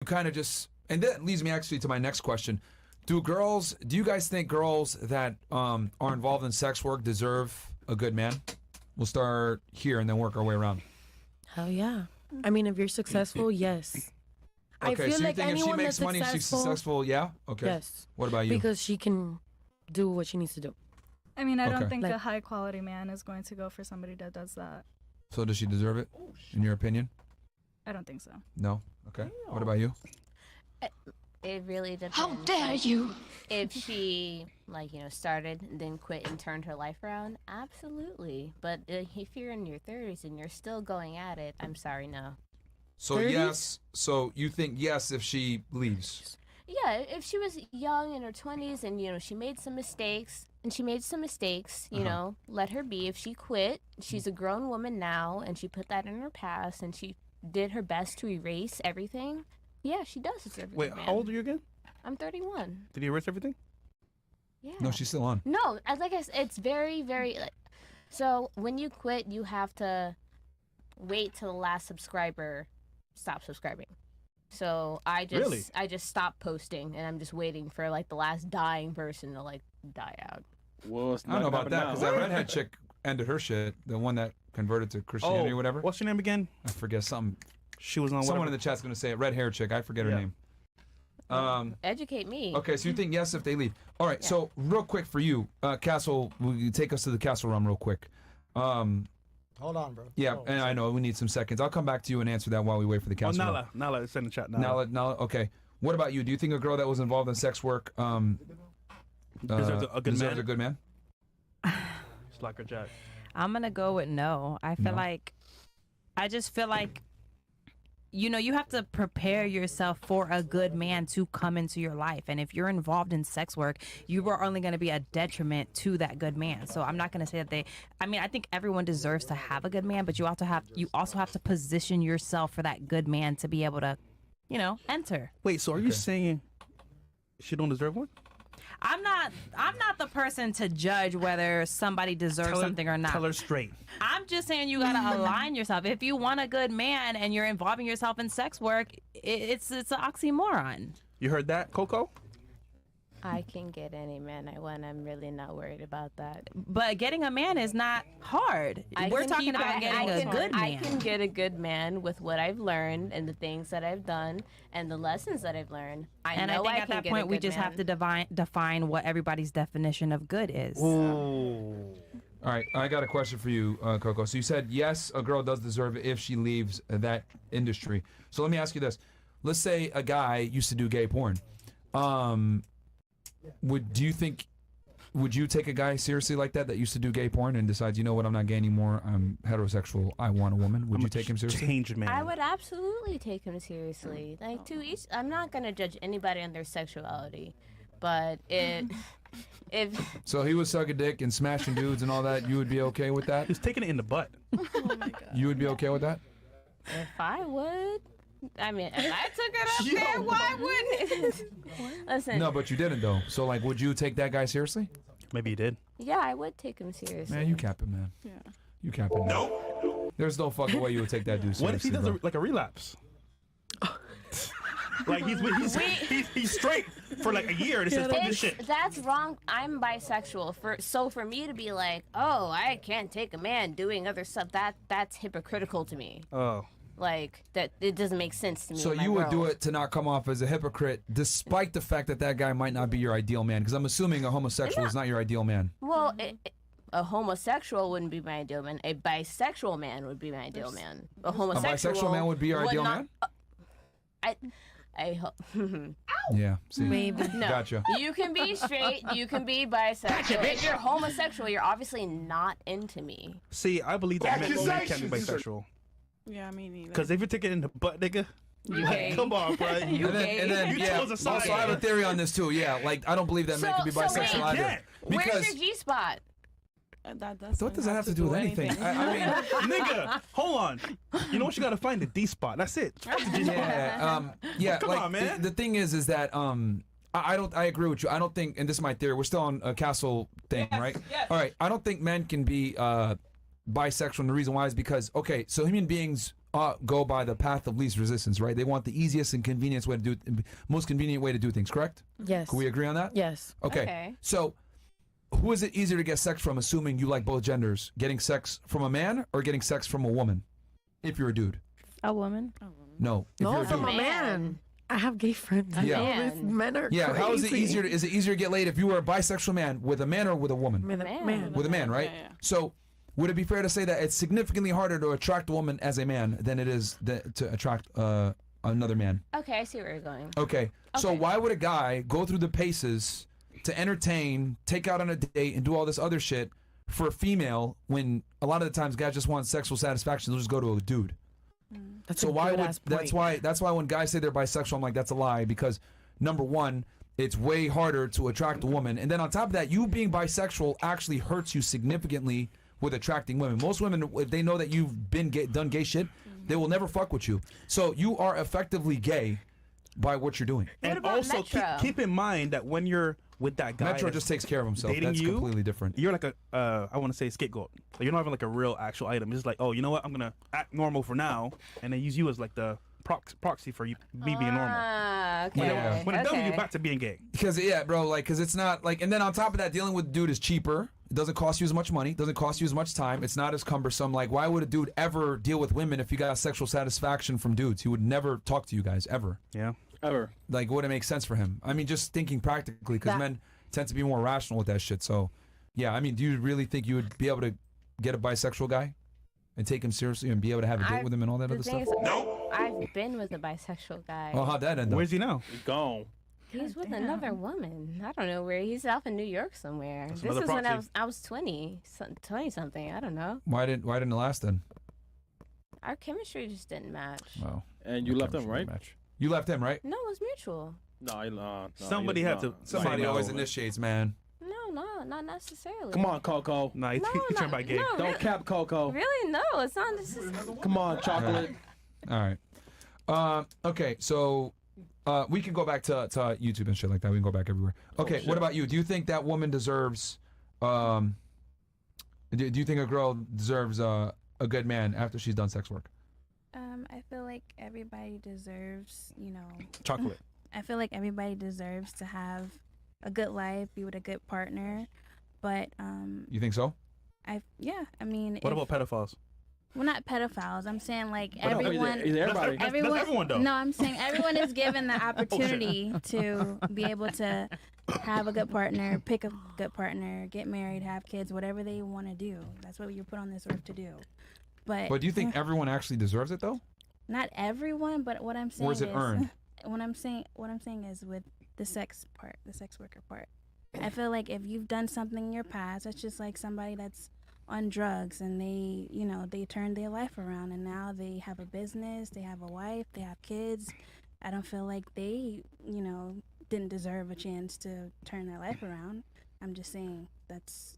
kind of just, and that leads me actually to my next question. Do you guys think girls that are involved in sex work deserve a good man? We'll start here and then work our way around. Hell yeah. I mean, if you're successful, yes. Okay, I feel so you like think if she anyone makes that's money, she's successful? Yeah? Okay. Yes. What about you? Because she can do what she needs to do. I mean, I Okay. don't think Like- a high quality man is going to go for somebody that does that. So does she deserve it, in your opinion? I don't think so. No? Okay. What about you? It really depends. How dare you? If she, started and then quit and turned her life around, absolutely. But if you're in your 30s and you're still going at it, I'm sorry, no. So 30s? yes. So you think yes if she leaves? Yeah, if she was young in her 20s and, she made some mistakes, let her be. If she quit, she's a grown woman now, and she put that in her past, and she did her best to erase everything, yeah, she does deserve a Wait, good man. how old are you again? I'm 31. Did he erase everything? Yeah. No, she's still on. No, like I said, it's very, very... So when you quit, you have to wait till the last subscriber stops subscribing. So I just stopped posting, and I'm just waiting for the last dying person to die out. Well, it's I don't know about that because that redhead chick ended her shit. The one that converted to Christianity or whatever. What's your name again? I forget something. She was on. Someone whatever. in the chat's gonna say it. Red hair chick. I forget her name. Educate me. Okay, so you think yes if they leave. All right, so real quick for you, Castle, will you take us to the Castle Run real quick? Hold on, bro. Yeah, and I know we need some seconds. I'll come back to you and answer that while we wait for the Castle Run. Nala, it's in the chat. Nala. Nala, okay. What about you? Do you think a girl that was involved in sex work deserves a good deserves man? a good man? Slacker Jack. I'm gonna go with no. I just feel like, you have to prepare yourself for a good man to come into your life. And if you're involved in sex work, you are only going to be a detriment to that good man. So I'm not going to say that I think everyone deserves to have a good man, but you also have to position yourself for that good man to be able to, enter. Wait, so are you saying she don't deserve one? I'm not the person to judge whether somebody deserves something or not. Tell her straight. I'm just saying you gotta align yourself. If you want a good man and you're involving yourself in sex work, it's an oxymoron. You heard that, Coco? I can get any man I want. I'm really not worried about that. But getting a man is not hard. We're talking about getting a good man. I can get a good man with what I've learned and the things that I've done and the lessons that I've learned. I think at that point we just have to define what everybody's definition of good is. Ooh. All right, I got a question for you, Coco. So you said yes, a girl does deserve it if she leaves that industry. So let me ask you this: let's say a guy used to do gay porn. Would you take a guy seriously like that used to do gay porn and decides, you know what, I'm not gay anymore, I'm heterosexual, I want a woman? Would you take him seriously? Changed man. I would absolutely take him seriously. I'm not gonna judge anybody on their sexuality, but So he would suck a dick and smashing dudes and all that, you would be okay with that? He's taking it in the butt. Oh my god. You would be okay with that? if I would. I mean, if I took it up there, why wouldn't? Listen. No, but you didn't though. So would you take that guy seriously? Maybe you did. Yeah, I would take him seriously. Man, you capping, man. Yeah. You capping. No. There's no fucking way you would take that dude seriously. What if he does a relapse? He's straight for a year. This is fuck this shit. That's wrong. I'm bisexual. For me to be like, oh, I can't take a man doing other stuff. That's hypocritical to me. Oh. That it doesn't make sense to me. So you would do it to not come off as a hypocrite, despite the fact that guy might not be your ideal man? Because I'm assuming a homosexual is not your ideal man. Well, a homosexual wouldn't be my ideal man. A bisexual man would be my ideal man. A homosexual. A bisexual man would be your ideal man? I hope. Yeah. See. Maybe. No. Gotcha. You can be straight. You can be bisexual. If you're homosexual, you're obviously not into me. See, I believe that men can be bisexual. Yeah, me neither. Because if you take it in the butt, nigga. Come on, bro. And then yeah. Also, I have a theory on this too. Yeah, I don't believe that men can be bisexual either. Where's your G spot? What does that have to do with anything? I mean, nigga, hold on. You know what? You gotta find the D spot. That's it. Yeah. Come on, man. The thing is that I agree with you. I don't think, and this is my theory. We're still on a castle thing, right? Yes. All right. I don't think men can be bisexual, and the reason why is because so human beings go by the path of least resistance, right? They want the easiest and most convenient way to do things, correct? Yes. Can we agree on that? Yes. Okay. So, who is it easier to get sex from, assuming you like both genders? Getting sex from a man or getting sex from a woman? If you're a dude. A woman. No. If you're No, a from dude. a man. I have gay friends. Yeah. Men are Yeah, crazy. how is it easier? Is it easier to get laid if you were a bisexual man with a man or with a woman? With a man. With a man, right? Yeah. So, would it be fair to say that it's significantly harder to attract a woman as a man than it is to attract another man? Okay, I see where you're going. Okay. So Okay. why would a guy go through the paces to entertain, take out on a date, and do all this other shit for a female when a lot of the times guys just want sexual satisfaction? They'll just go to a dude. That's So a why would good-ass point. that's why when guys say they're bisexual, I'm like, that's a lie, because number one, it's way harder to attract a woman, and then on top of that, you being bisexual actually hurts you significantly with attracting women. Most women, if they know that you've been done gay shit, they will never fuck with you. So you are effectively gay by what you're doing. What And about also Metro? keep in mind that when you're with that guy, Metro that's just takes care of himself. dating That's you, completely different. You're like a, I want to say scapegoat. Like you're not even like a real actual item. It's just like, oh, you know what? I'm gonna act normal for now, and then use you as like the proxy for you me being normal. Ah, okay. Yeah. When it's done, okay. you're back to being gay. Because because it's not like, and then on top of that, dealing with dude is cheaper. It doesn't cost you as much money. Doesn't cost you as much time. It's not as cumbersome. Like, why would a dude ever deal with women if he got sexual satisfaction from dudes? He would never talk to you guys ever. Yeah. Ever. Like, wouldn't make sense for him. I mean, just thinking practically, because men tend to be more rational with that shit. So, yeah, I mean, do you really think you would be able to get a bisexual guy and take him seriously and be able to have a date with him and all that The other thing stuff? is, I've been with a bisexual guy. Oh, how'd that end up? Where's he now? He's gone. He's with another woman. I don't know where. He's out in New York somewhere. That's This another is when proxy. I was 20 something. I don't know. Why didn't it last then? Our chemistry just didn't match. Wow. And you left him, right? You left him, right? No, it was mutual. No, Somebody had to- Somebody no. always initiates, man. No, not necessarily. Come on, Coco. Nah, he turned back gay. no, Don't cap Coco. Really? No, it's not. This is. Come on, chocolate. All right. Okay, so we can go back to YouTube and shit like that. We can go back everywhere. Okay, what about you? Do you think that woman deserves? Do you think a girl deserves a good man after she's done sex work? I feel like everybody deserves, Chocolate. I feel like everybody deserves to have a good life, be with a good partner, but You think so? I mean, What about pedophiles? well, not pedophiles. I'm saying like But no, everyone. he's everybody. That's everyone, though. No, I'm saying everyone is given the opportunity to be able to have a good partner, pick a good partner, get married, have kids, whatever they want to do. That's what you're put on this earth to do. But do you think everyone actually deserves it though? not everyone, but what I'm saying Or is it earned? What I'm saying is with the sex part, the sex worker part. I feel like if you've done something in your past, that's just like somebody that's on drugs and they turned their life around and now they have a business, they have a wife, they have kids. I don't feel like they, didn't deserve a chance to turn their life around. I'm just saying that's,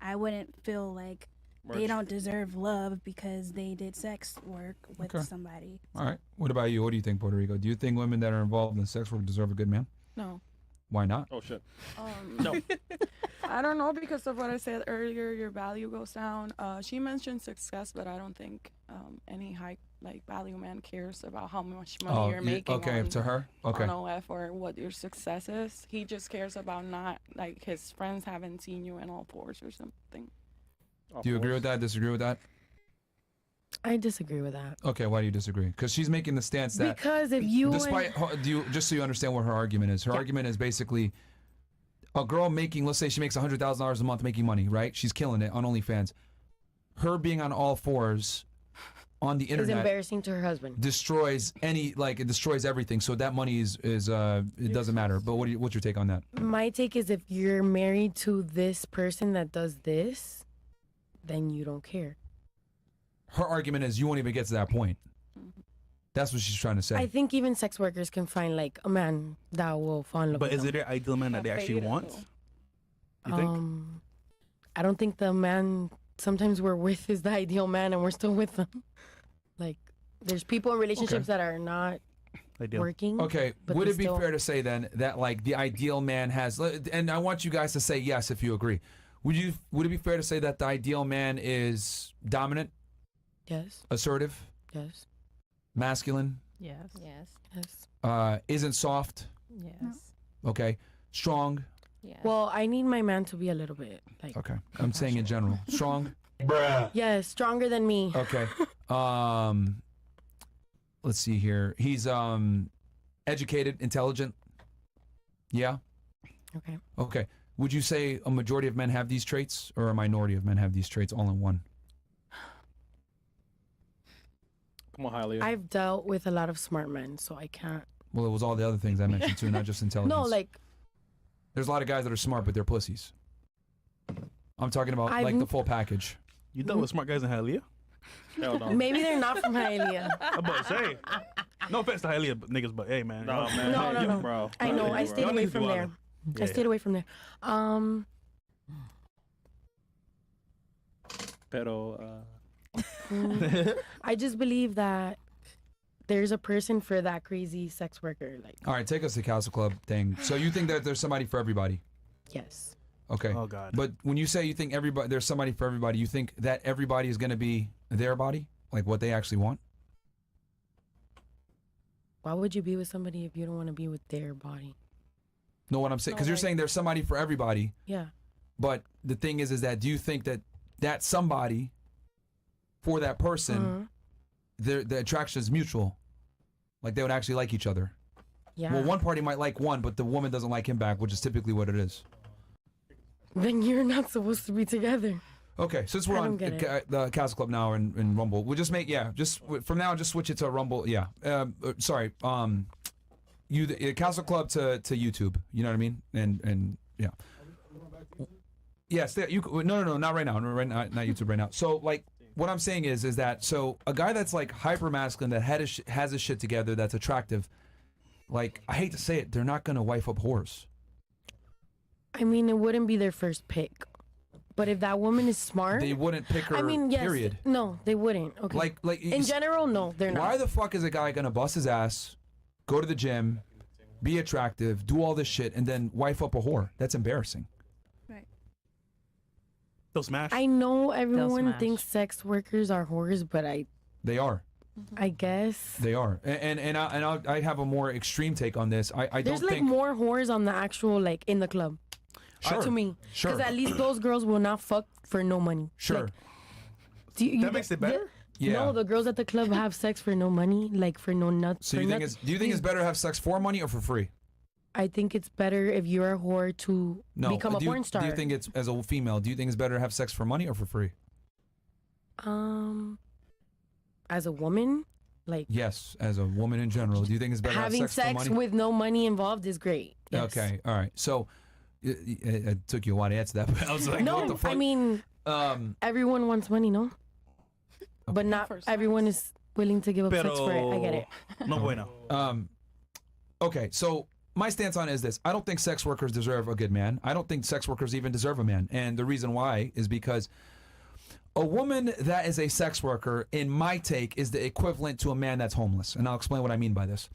I wouldn't feel like they don't deserve love because they did sex work with somebody. All right. What about you? What do you think, Puerto Rico? Do you think women that are involved in sex work deserve a good man? No. Why not? Oh shit. No. I don't know, because of what I said earlier, your value goes down. She mentioned success, but I don't think any high value man cares about how much money you're making. Okay, to her? Okay. On OF or what your success is. He just cares about not like his friends haven't seen you in all fours or something. Do you agree with that? Disagree with that? I disagree with that. Okay, why do you disagree? Because she's making the stance that Because if you despite just so you understand what her argument is. Her argument is basically a girl making, let's say she makes $100,000 a month making money, right? She's killing it on OnlyFans. Her being on all fours on the is internet embarrassing to her husband. destroys it destroys everything. So that money is it doesn't matter. But what's your take on that? My take is if you're married to this person that does this, then you don't care. Her argument is you won't even get to that point. That's what she's trying to say. I think even sex workers can find like a man that will fall in love But with is it their ideal man that they actually want? You think? I don't think the man sometimes we're with is the ideal man and we're still with them. Like there's people in relationships that are not working. Okay, but would they it be still- fair to say then that like the ideal man has, and I want you guys to say yes if you agree. Would it be fair to say that the ideal man is dominant, Yes. assertive, Yes. Masculine? Yes. Yes. Isn't soft? Yes. Okay. Strong? Yeah. Well, I need my man to be a little bit like. Okay. I'm saying in general. Strong? Yes, stronger than me. Okay. Let's see here. He's educated, intelligent. Yeah? Okay. Okay. Would you say a majority of men have these traits, or a minority of men have these traits all in one? Come on, Hylia. I've dealt with a lot of smart men, so I can't. Well, it was all the other things I mentioned too, not just intelligence. No, like there's a lot of guys that are smart, but they're pussies. I'm talking about like the full package. You dealt with smart guys in Hialeah? Hell no. maybe they're not from Hialeah. I'm about to say. No offense to Hialeah niggas, but hey, man. No, man. No. Bro. I know. I stayed Y'all away niggas from do there. other. I stayed away from there. Pero, I just believe that there's a person for that crazy sex worker. Like, All right, take us to Castle Club thing. So you think that there's somebody for everybody? yes. Okay. Oh, God. But when you say you think everybody, there's somebody for everybody, you think that everybody is going to be their body, like what they actually want? Why would you be with somebody if you don't want to be with their body? Know what I'm saying? Because you're saying there's somebody for everybody. Yeah. But the thing is that do you think that that somebody for that person, the attraction is mutual? Like they would actually like each other? Yeah. Well, one party might like one, but the woman doesn't like him back, which is typically what it is. Then you're not supposed to be together. Okay, since we're I on don't get the Castle Club now and Rumble, we'll just make from now on just switch it to Rumble. Yeah, sorry. The Castle Club to YouTube. You know what I mean? And yeah. Yes, no, not right now. Not YouTube right now. So like, what I'm saying is that so a guy that's like hyper masculine that has his shit together, that's attractive. Like I hate to say it, they're not gonna wife up whores. I mean, it wouldn't be their first pick. But if that woman is smart, They wouldn't pick her. I mean, yes. Period. No, they wouldn't. Okay. Like in general, no, they're not. Why the fuck is a guy gonna bust his ass, go to the gym, be attractive, do all this shit, and then wife up a whore? That's embarrassing. Right. They'll smash. I know everyone smash. thinks sex workers are whores, but They are. I guess They are. And I have a more extreme take on this. I there's don't like think. more whores on the actual like in the club. Sure. To me, Sure. because at least those girls will not fuck for no money. Sure. Like, That makes it better? Yeah. No, the girls at the club have sex for no money, like for no nuts. So do you think it's better to have sex for money or for free? I think it's better if you're a whore to No. become a porn star. Do you think it's as a female? Do you think it's better to have sex for money or for free? As a woman, like Yes, as a woman in general. Do you think it's better to having have sex for sex money? with no money involved is great. Yes. Okay. All right. So it took you a while to answer that, but I was like, No, what the fuck? I mean, everyone wants money, no? But not everyone is willing to give up sex for it. I get it. No bueno. Okay, so my stance on it is this. I don't think sex workers deserve a good man. I don't think sex workers even deserve a man. And the reason why is because a woman that is a sex worker, in my take, is the equivalent to a man that's homeless. And I'll explain what I mean by this.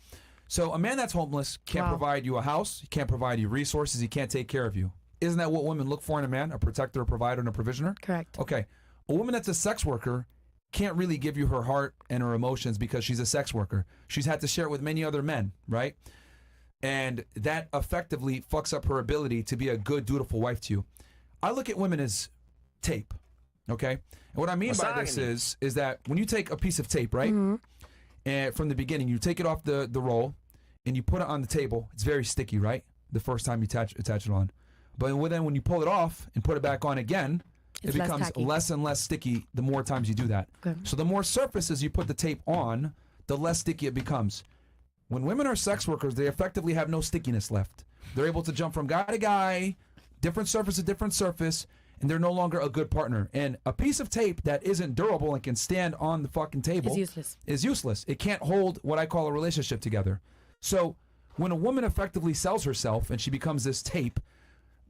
So a man that's homeless can't provide you a house, he can't provide you resources, he can't take care of you. Isn't that what women look for in a man? A protector, a provider, and a provisioner? Correct. Okay. A woman that's a sex worker can't really give you her heart and her emotions because she's a sex worker. She's had to share it with many other men, right? And that effectively fucks up her ability to be a good, dutiful wife to you. I look at women as tape, okay? And what I mean by this is that when you take a piece of tape, right? And from the beginning, you take it off the roll and you put it on the table. It's very sticky, right? The first time you attach it on. But then when you pull it off and put it back on again, it becomes less and less sticky the more times you do that. Okay. So the more surfaces you put the tape on, the less sticky it becomes. When women are sex workers, they effectively have no stickiness left. They're able to jump from guy to guy, different surface to different surface, and they're no longer a good partner. And a piece of tape that isn't durable and can stand on the fucking table is useless. It can't hold what I call a relationship together. So when a woman effectively sells herself and she becomes this tape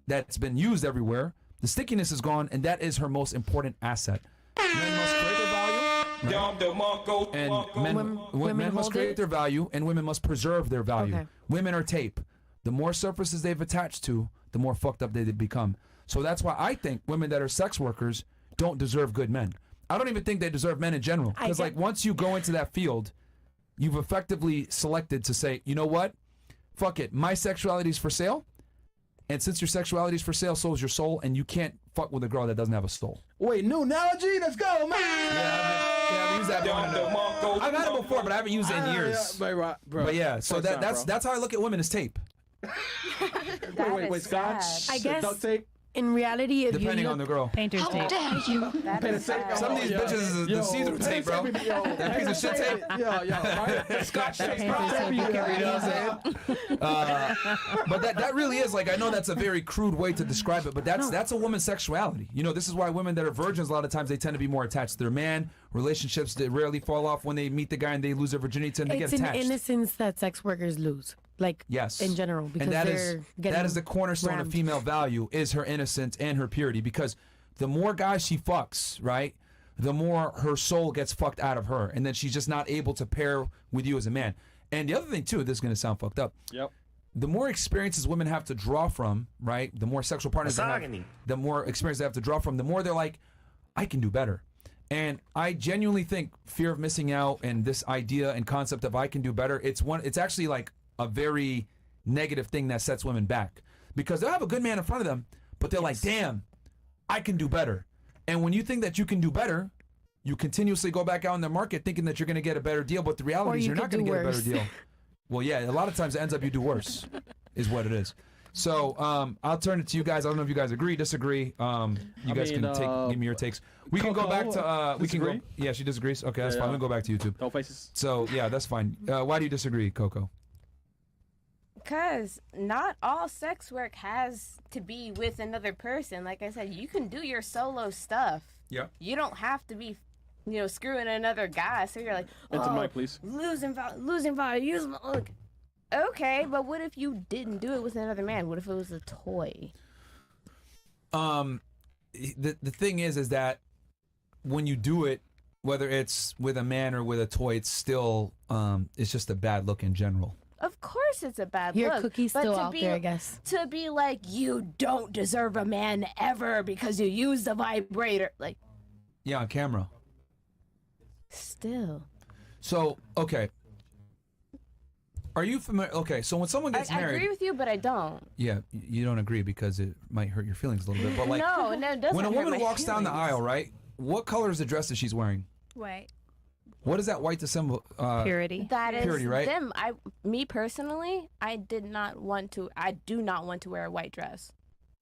that's been used everywhere, the stickiness is gone, and that is her most important asset. Men must create their value, and men must create their value, and women must preserve their value. Okay. Women are tape. The more surfaces they've attached to, the more fucked up they become. So that's why I think women that are sex workers don't deserve good men. I don't even think they deserve men in general. Because like once you go into that field, you've effectively selected to say, you know what? Fuck it. My sexuality is for sale. And since your sexuality is for sale, so is your soul, and you can't fuck with a girl that doesn't have a soul. Wait, new analogy? Let's go, man! Yeah, I've used that one. I've had it before, but I haven't used it in years. Bro. But yeah, so that's how I look at women as tape. Wait, Scotch? I guess Duct tape? in reality, if Depending on the girl. Painter's tape. How dare you? Some of these bitches is the see-through tape, bro. That piece of shit tape. Right? Scotch tape, bro. But that really is like, I know that's a very crude way to describe it, but that's a woman's sexuality. You know, this is why women that are virgins, a lot of times they tend to be more attached to their man. Relationships that rarely fall off when they meet the guy and they lose their virginity, tend to get attached. It's an innocence that sex workers lose. Like, yes, in general, because and that is the cornerstone of female value, is her innocence and her purity. Because the more guys she fucks, right, the more her soul gets fucked out of her, and then she's just not able to pair with you as a man. And the other thing too, this is gonna sound fucked up. Yep. The more experiences women have to draw from, right, the more sexual partners they have, the more experience they have to draw from, the more they're like, I can do better. And I genuinely think fear of missing out and this idea and concept of I can do better, it's actually like a very negative thing that sets women back, because they'll have a good man in front of them, but they're like, damn, I can do better. And when you think that you can do better, you continuously go back out in the market thinking that you're going to get a better deal, but the reality is you're not going to get a better deal. Well, yeah, a lot of times it ends up you do worse, is what it is. So I'll turn it to you guys. I don't know if you guys agree, disagree. You guys can give me your takes. We can go back to we can go. Yeah, she disagrees. Okay, that's fine. We'll go back to YouTube. No faces. So yeah, that's fine. Why do you disagree, Coco? Because not all sex work has to be with another person. Like I said, you can do your solo stuff. Yeah. You don't have to be, screwing another guy. So you're like, Into mic, please. losing value. Look. Okay, but what if you didn't do it with another man? What if it was a toy? The thing is that when you do it, whether it's with a man or with a toy, it's still it's just a bad look in general. Of course it's a bad Your look. cookie's but still out there, I guess. To be like, you don't deserve a man ever because you use the vibrator. Like, yeah, on camera. Still. So, okay. Are you familiar? Okay, so when someone gets married... I agree with you, but I don't. Yeah, you don't agree because it might hurt your feelings a little bit. But like, no, it doesn't. When a woman hurt my walks down the feelings. aisle, right? What color is the dress that she's wearing? White. What is that white to symbol? Purity. That is purity, right? them. Me personally, I do not want to wear a white dress.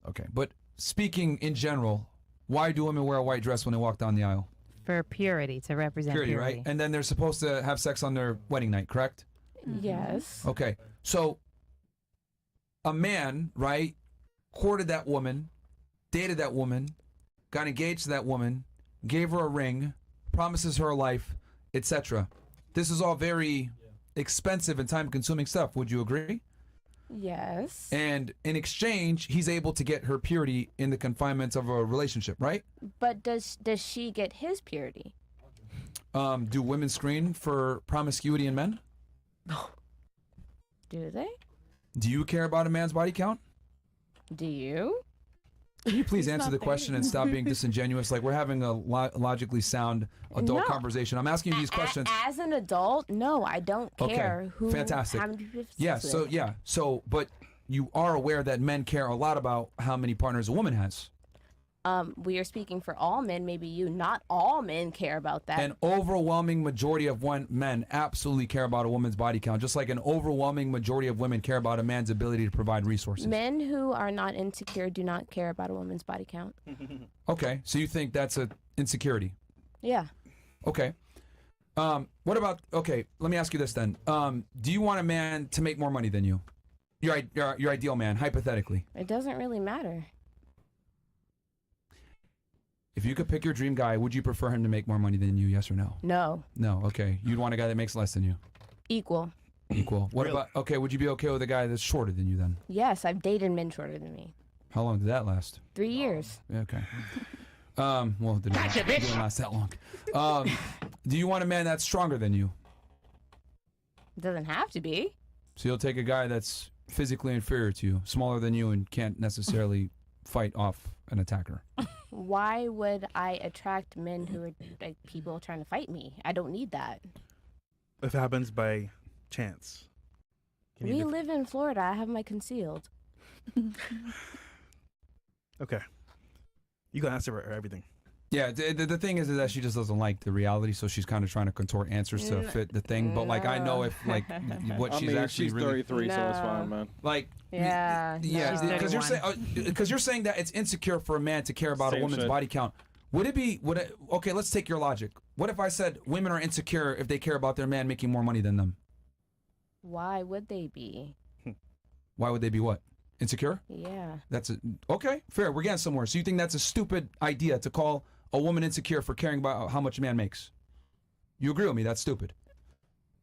Okay, but speaking in general, why do women wear a white dress when they walk down the aisle? For purity, to represent purity. Right? And then they're supposed to have sex on their wedding night, correct? Yes. Okay, so a man, right, courted that woman, dated that woman, got engaged to that woman, gave her a ring, promises her a life, etc. This is all very expensive and time-consuming stuff. Would you agree? Yes. And in exchange, he's able to get her purity in the confinements of a relationship, right? But does she get his purity? Do women screen for promiscuity in men? Do they? Do you care about a man's body count? Do you? Can you please answer the question and stop being disingenuous? Like, we're having a logically sound adult conversation. I'm asking you these questions. As an adult, no, I don't care who. Fantastic. How many people but you are aware that men care a lot about how many partners a woman has. We are speaking for all men, maybe you. Not all men care about that. An overwhelming majority of men absolutely care about a woman's body count, just like an overwhelming majority of women care about a man's ability to provide resources. Men who are not insecure do not care about a woman's body count. Okay, so you think that's an insecurity? Yeah. Okay. What about, okay, let me ask you this then. Do you want a man to make more money than you? Your ideal man, hypothetically. It doesn't really matter. If you could pick your dream guy, would you prefer him to make more money than you, yes or no? No. No, okay. You'd want a guy that makes less than you? Equal. What about, okay, would you be okay with a guy that's shorter than you then? Yes, I've dated men shorter than me. How long did that last? 3 years. Okay. Well, it didn't last that long. Do you want a man that's stronger than you? It doesn't have to be. So you'll take a guy that's physically inferior to you, smaller than you, and can't necessarily fight off an attacker. Why would I attract men who are like people trying to fight me? I don't need that. If it happens by chance. We live in Florida. I have my concealed. Okay. You can answer for everything. Yeah, the thing is that she just doesn't like the reality, so she's kind of trying to contort answers to fit the thing. But like, I know if like what she's actually she's really 33, so it's fine, man. like. Yeah, Because you're saying that it's insecure for a man to care about Same a woman's shit. body count. Would it be? Okay, let's take your logic. What if I said women are insecure if they care about their man making more money than them? Why would they be? Why would they be what? Insecure? Yeah. Okay, fair. We're getting somewhere. So you think that's a stupid idea to call a woman insecure for caring about how much a man makes? You agree with me? That's stupid.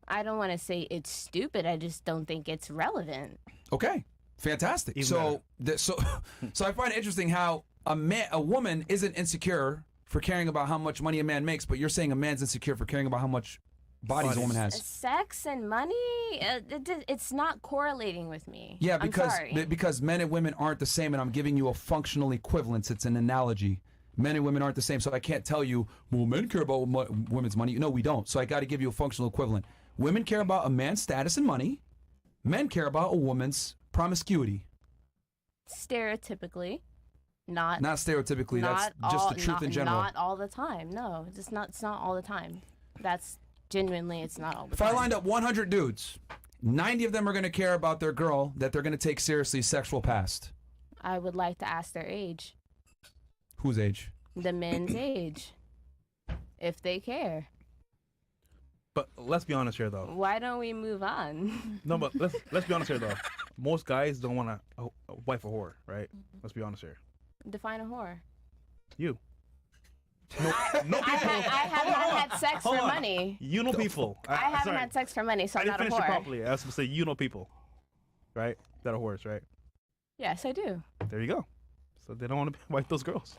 I don't want to say it's stupid. I just don't think it's relevant. Okay, fantastic. So I find it interesting how a woman isn't insecure for caring about how much money a man makes, but you're saying a man's insecure for caring about how much bodies a woman has. Sex and money, it's not correlating with me. Yeah, I'm because men and women aren't the same, and I'm giving you a functional equivalence. It's an analogy. Men and women aren't the same, so I can't tell you, well, men care about women's money. No, we don't. So I got to give you a functional equivalent. Women care about a man's status and money. Men care about a woman's promiscuity. Stereotypically, not stereotypically. That's just the truth in general. Not all the time. No, it's not all the time. That's genuinely, it's not all the time. If I lined up 100 dudes, 90 of them are going to care about their girl that they're going to take seriously sexual past. I would like to ask their age. Whose age? The men's age. If they care. But let's be honest here, though. Why don't we move on? No, but let's be honest here, though. Most guys don't want a wife a whore, right? Let's be honest here. Define a whore. You. No people. I haven't had sex for money. You know people. I haven't had sex for money, so I'm not a I didn't finish whore. it properly. I was supposed to say you know people, right? That are whores, right? Yes, I do. There you go. So they don't want to wife those girls.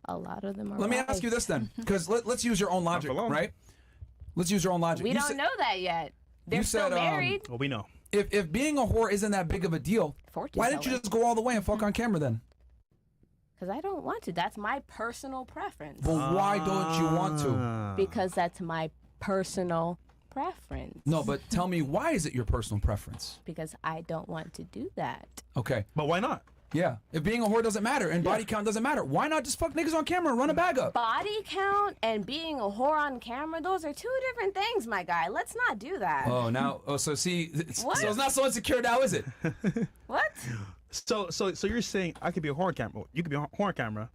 A lot of them are. Let me ask you this then, because let's use your own logic, right? Let's use your own logic. We don't know that yet. They're still married. Well, we know. If being a whore isn't that big of a deal, why didn't you just go all the way and fuck on camera then? Because I don't want to. That's my personal preference. Well, why don't you want to? Because that's my personal preference. No, but tell me, why is it your personal preference? Because I don't want to do that. Okay. But why not? Yeah. If being a whore doesn't matter and body count doesn't matter, why not just fuck niggas on camera and run a bag up? Body count and being a whore on camera, those are two different things, my guy. Let's not do that. So see, What? so it's not so insecure now, is it? What? So you're saying I could be a whore on camera, you could be a whore on camera,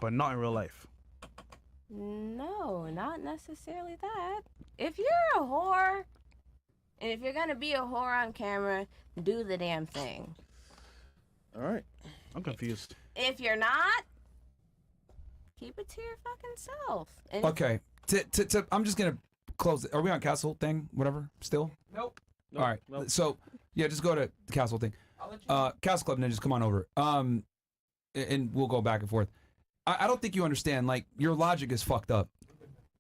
but not in real life? No, not necessarily that. If you're a whore, and if you're gonna be a whore on camera, do the damn thing. All right. I'm confused. If you're not, keep it to your fucking self. And Okay. I'm just gonna close it. Are we on castle thing? Whatever. Still? Nope. All right. Nope. So yeah, just go to the castle thing. Castle Club Ninjas, come on over. And we'll go back and forth. I don't think you understand. Like, your logic is fucked up.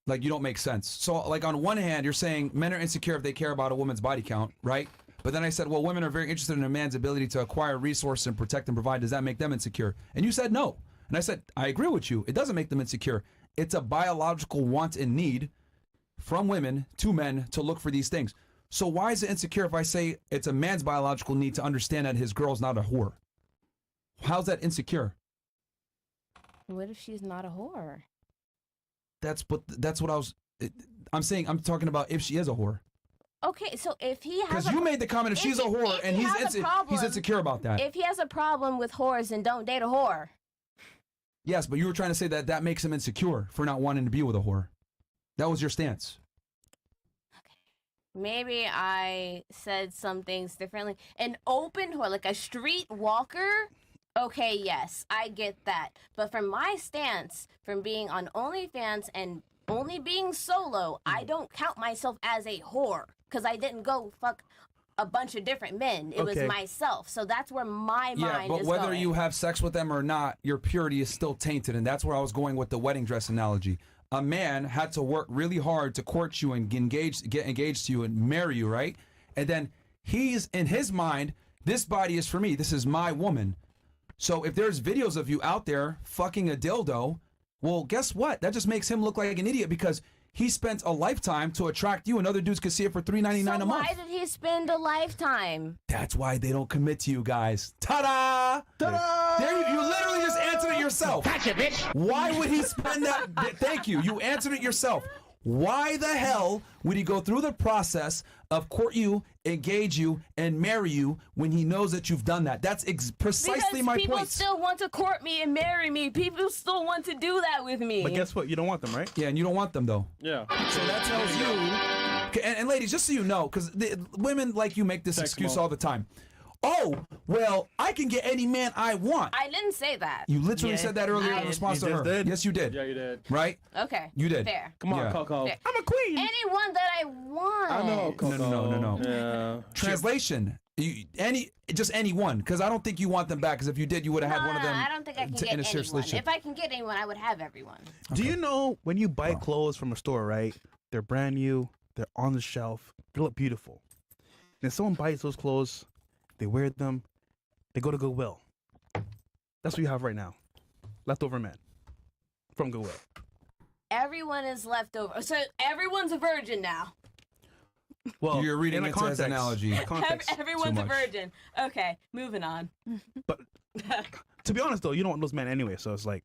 Like, you don't make sense. So, like, on one hand, you're saying men are insecure if they care about a woman's body count, right? But then I said, well, women are very interested in a man's ability to acquire resources and protect and provide. Does that make them insecure? And you said no. And I said, I agree with you. It doesn't make them insecure. It's a biological want and need from women to men to look for these things. So why is it insecure if I say it's a man's biological need to understand that his girl's not a whore? How's that insecure? what if she's not a whore? That's what I was. I'm saying. I'm talking about if she is a whore. Okay, so if he has, because you made the comment if she's a whore and he's insecure about that. If he has a problem with whores, then don't date a whore. Yes, but you were trying to say that makes him insecure for not wanting to be with a whore. That was your stance. Maybe I said some things differently. An open whore, like a street walker, okay, yes, I get that. But from my stance, from being on OnlyFans and only being solo, I don't count myself as a whore because I didn't go fuck a bunch of different men. It was myself. So that's where my mind is going. Yeah, but whether you have sex with them or not, your purity is still tainted. And that's where I was going with the wedding dress analogy. A man had to work really hard to court you and get engaged to you and marry you, right? And then he's, in his mind, this body is for me. This is my woman. So if there's videos of you out there fucking a dildo, well, guess what? That just makes him look like an idiot because he spent a lifetime to attract you, and other dudes could see it for $3.99 a month. Why did he spend a lifetime? That's why they don't commit to you guys. Ta-da! Ta-da! There you literally just answered it yourself. Gotcha, bitch. Why would he spend that? Thank you. You answered it yourself. Why the hell would he go through the process of court you, engage you, and marry you when he knows that you've done that? That's precisely my point. Because people still want to court me and marry me. People still want to do that with me. But guess what? You don't want them, right? Yeah, and you don't want them, though. Yeah. So that tells you... Okay, and ladies, just so you know, because women like you make this excuse all the time. Oh, well, I can get any man I want. I didn't say that. You literally said that earlier in response to her. Did. Yes, you did. Yeah, you did. Right? Okay. You did. Fair. Come on, Coco. Fair. I'm a queen. Anyone that I want. I know, Coco. No. Yeah. Translation. Just anyone, because I don't think you want them back, because if you did, you would have had one of them. I don't think I can get in a serious anyone. relationship. If I can get anyone, I would have everyone. Do you know when you buy clothes from a store, right? They're brand new. They're on the shelf. They look beautiful. And someone buys those clothes, they wear them, they go to Goodwill. That's what you have right now. Leftover men from Goodwill. Everyone is left over. So everyone's a virgin now. Well, you're reading into his analogy. Everyone's a virgin. Okay, moving on. But to be honest, though, you don't want those men anyway, so it's like...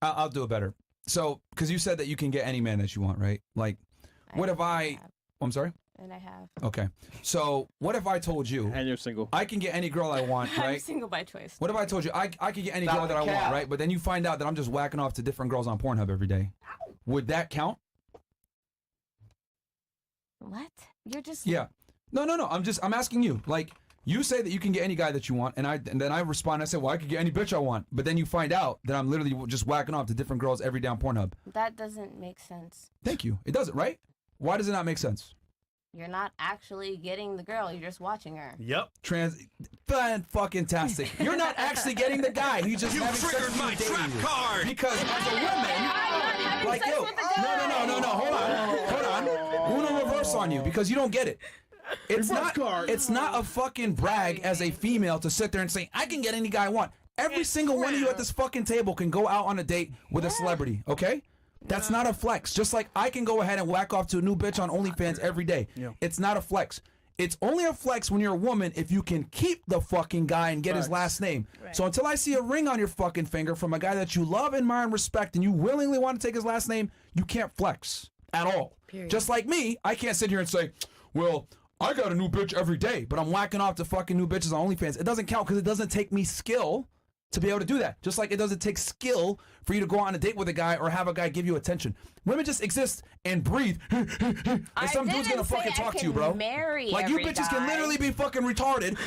I'll do it better. So, because you said that you can get any man that you want, right? Like, what if I... I'm sorry? And I have. Okay. So, what if I told you... And you're single. I can get any girl I want, right? I'm single by choice. What if I told you I can get any girl that I want, right? But then you find out that I'm just whacking off to different girls on Pornhub every day. Would that count? What? You're just... Yeah. No. I'm asking you. Like, you say that you can get any guy that you want, and then I respond, I say, well, I could get any bitch I want. But then you find out that I'm literally just whacking off to different girls every day on Pornhub. That doesn't make sense. Thank you. It doesn't, right? Why does it not make sense? You're not actually getting the girl. You're just watching her. Yep. Fan-fucking-tastic. You're not actually getting the guy. He's just having sex with my trap card. Because as a woman, like, yo, no. Hold on. Uno reverse on you because you don't get it. It's not a fucking brag as a female to sit there and say, I can get any guy I want. Every single one of you at this fucking table can go out on a date with a celebrity, okay? That's not a flex. Just like I can go ahead and whack off to a new bitch on OnlyFans every day. Yeah. It's not a flex. It's only a flex when you're a woman if you can keep the fucking guy and get his last name. Right. So until I see a ring on your fucking finger from a guy that you love, admire, and respect, and you willingly want to take his last name, you can't flex at all. Period. Just like me, I can't sit here and say, well, I got a new bitch every day, but I'm whacking off to fucking new bitches on OnlyFans. It doesn't count because it doesn't take me skill to be able to do that. Just like it doesn't take skill for you to go on a date with a guy or have a guy give you attention. Women just exist and breathe. And some dude's gonna fucking talk to you, bro. Like you bitches can literally be fucking retarded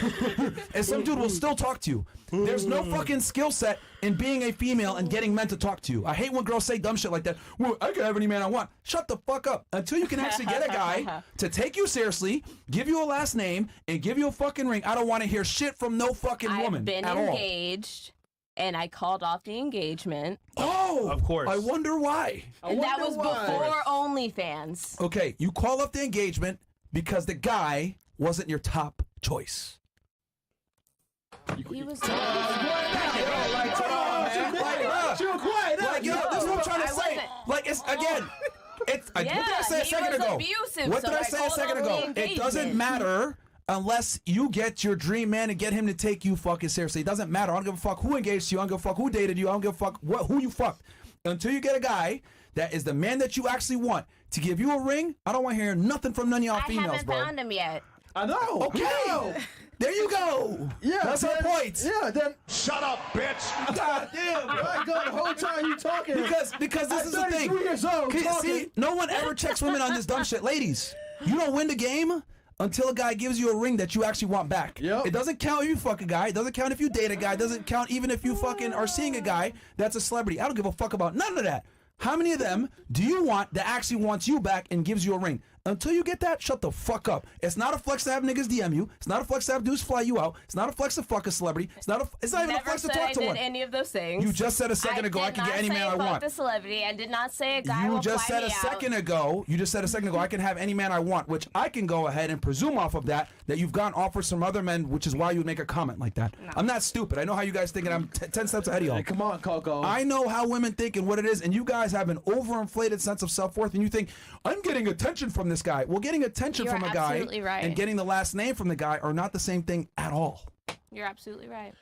and some dude will still talk to you. There's no fucking skill set in being a female and getting men to talk to you. I hate when girls say dumb shit like that. Well, I can have any man I want. Shut the fuck up. Until you can actually get a guy to take you seriously, give you a last name, and give you a fucking ring, I don't want to hear shit from no fucking woman I've been at engaged. And I called off the engagement. Oh, of course. I wonder why. And that was before OnlyFans. Okay, you call off the engagement because the guy wasn't your top choice. He was. This is what I'm trying to say. Like it's again. What did I say a second ago? What did I say a second ago? It doesn't matter. Unless you get your dream man and get him to take you fucking seriously. It doesn't matter. I don't give a fuck who engaged you. I don't give a fuck who dated you. I don't give a fuck who you fucked. Until you get a guy that is the man that you actually want to give you a ring, I don't want to hear nothing from none of y'all females, I haven't found him yet. I know. Okay. No. There you go. Yeah. That's our point. Yeah, then shut up, bitch. God damn, bro. I go the whole time you talking. Because this is the thing. 33 years old See, no one ever checks women on this dumb shit. Ladies, you don't win the game until a guy gives you a ring that you actually want back. Yep. It doesn't count if you fuck a guy. It doesn't count if you date a guy. It doesn't count even if you fucking are seeing a guy that's a celebrity. I don't give a fuck about none of that. How many of them do you want that actually wants you back and gives you a ring? Until you get that, shut the fuck up. It's not a flex to have niggas DM you. It's not a flex to have dudes fly you out. It's not a flex to fuck a celebrity. It's not even a flex to talk to one. Never said I did any of those things. You just said a second ago I can get any man I want. I did not say fuck the celebrity. I did not say a guy will fly me out. You just said a second ago I can have any man I want, which I can go ahead and presume off of that you've gotten offers from other men, which is why you would make a comment like that. No. I'm not stupid. I know how you guys think, and I'm 10 steps ahead of y'all. Hey, come on, Coco. I know how women think and what it is, and you guys have an overinflated sense of self-worth, and you think, I'm getting attention from this guy. Well, getting attention from a guy and getting the last name from the guy are not the same thing at all. You're absolutely right.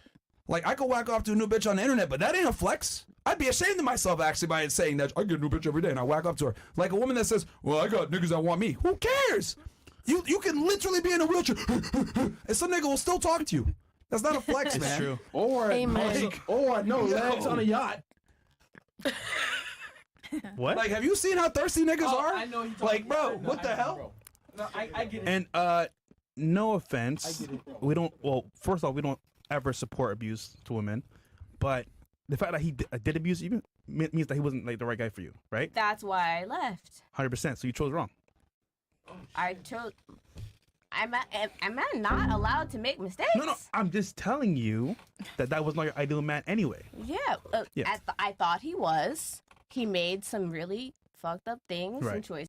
Like, I could whack off to a new bitch on the internet, but that ain't a flex. I'd be ashamed of myself, actually, by saying that. I get a new bitch every day, and I whack up to her. Like a woman that says, well, I got niggas that want me. Who cares? You can literally be in a wheelchair, and some nigga will still talk to you. That's not a flex, man. True. Or legs on a yacht. What? Like, have you seen how thirsty niggas are? I know like, bro, what the hell? No, I get it. And no offense, we don't. Well, first off, we don't ever support abuse to women, but the fact that he did abuse even means that he wasn't like the right guy for you, right? That's why I left. 100%. So you chose wrong. I chose. Am I not allowed to make mistakes? No. I'm just telling you that was not your ideal man anyway. Yeah. I thought he was. He made some really fucked up things and choices